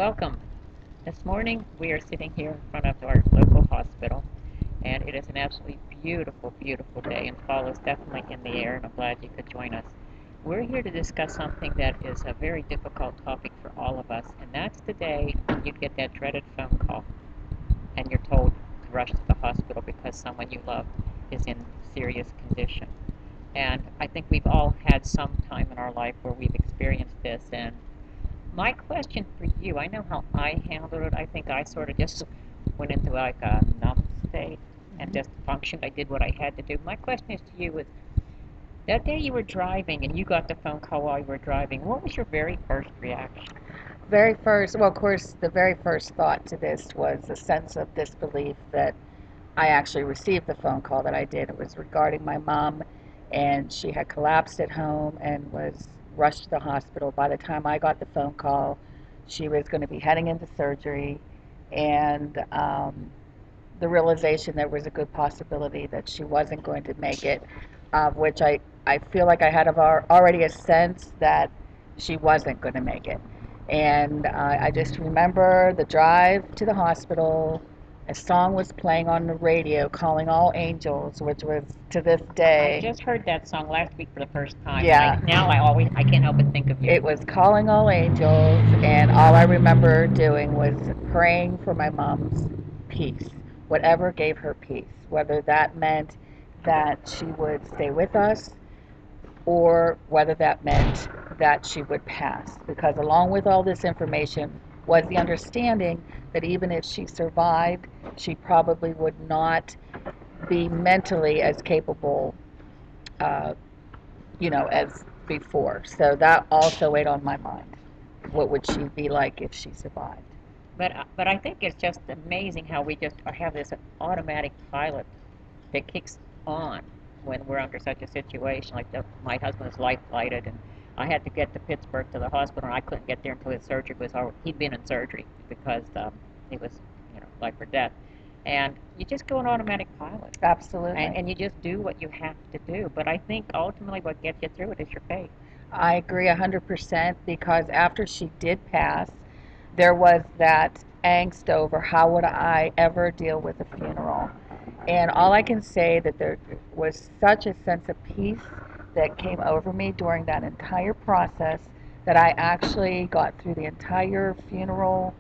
Welcome. This morning we are sitting here in front of our local hospital, and it is an absolutely beautiful, beautiful day, and fall is definitely in the air, and I'm glad you could join us. We're here to discuss something that is a very difficult topic for all of us, and that's the day when you get that dreaded phone call and you're told to rush to the hospital because someone you love is in serious condition. And I think we've all had some time in our life where we've experienced this, and my question for you, I know how I handled it. I think I sort of just went into like a numb state and just functioned. I did what I had to do. My question is to you is, that day you were driving and you got the phone call while you were driving, what was your very first reaction? Of course, the very first thought to this was a sense of disbelief that I actually received the phone call that I did. It was regarding my mom, and she had collapsed at home and was rushed to the hospital. By the time I got the phone call, she was going to be heading into surgery, and the realization there was a good possibility that she wasn't going to make it, of which I feel like I had already a sense that she wasn't going to make it. And I just remember the drive to the hospital. A song was playing on the radio, "Calling All Angels," which was to this I day. just heard that song last week for the first time. Yeah. And I can't help but think of you. It was "Calling All Angels," and all I remember doing was praying for my mom's peace, whatever gave her peace, whether that meant that she would stay with us or whether that meant that she would pass. Because along with all this information was the understanding that even if she survived, she probably would not be mentally as capable, uh, as before. So that also weighed on my mind. What would she be like if she survived? But I think it's just amazing how we just have this automatic pilot that kicks on when we're under such a situation. Like my husband was life flighted, and I had to get to Pittsburgh to the hospital, and I couldn't get there until his surgery was over. He'd been in surgery because he was, life or death. And you just go on automatic pilot, Absolutely. and you just do what you have to do. But I think ultimately what gets you through it is your faith. I agree 100% because after she did pass, there was that angst over how would I ever deal with a funeral. And all I can say that there was such a sense of peace that came over me during that entire process that I actually got through the entire funeral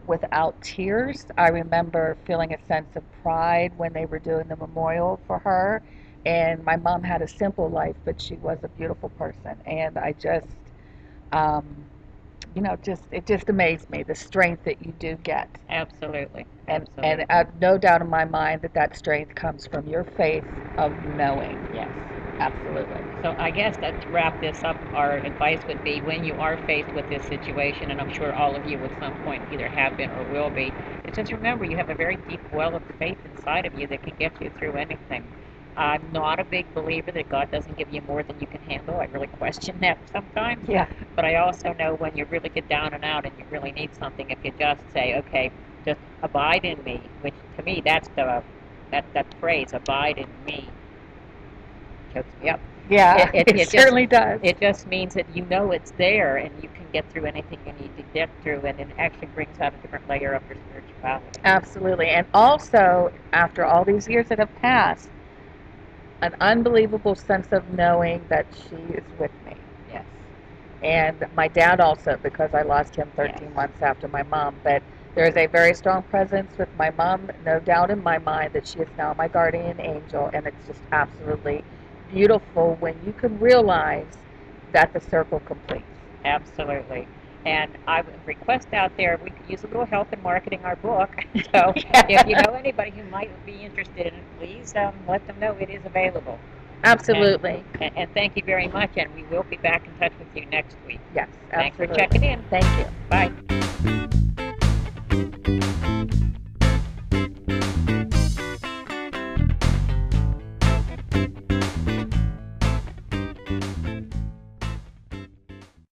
without tears. I remember feeling a sense of pride when they were doing the memorial for her. And my mom had a simple life, but she was a beautiful person. And I just, um, it just amazed me the strength that you do get. Absolutely. And Absolutely. no doubt in my mind that that strength comes from your faith of knowing. Yes, absolutely. So I guess that to wrap this up, our advice would be when you are faced with this situation, and I'm sure all of you at some point either have been or will be, is just remember you have a very deep well of faith inside of you that can get you through anything. I'm not a big believer that God doesn't give you more than you can handle. I really question that sometimes. Yeah, But I also know when you really get down and out and you really need something, if you just say, okay, just abide in me, which to me that's that phrase, abide in me, chokes me up. yeah, it certainly does. It just means that you know it's there and you can get through anything you need to get through, and it actually brings out a different layer of your spirituality. Absolutely. And also, after all these years that have passed, an unbelievable sense of knowing that she is with me. Yes. And my dad also, because I lost him 13 Yes. months after my mom. But there is a very strong presence with my mom, no doubt in my mind that she is now my guardian angel, and it's just absolutely beautiful when you can realize that the circle completes. Absolutely. And I would request out there, we could use a little help in marketing our book. So Yeah. if you know anybody who might be interested in it, please let them know it is available. Absolutely. And thank you very much, and we will be back in touch with you next week. Yes, Thanks for absolutely. checking in. Thank you. Bye.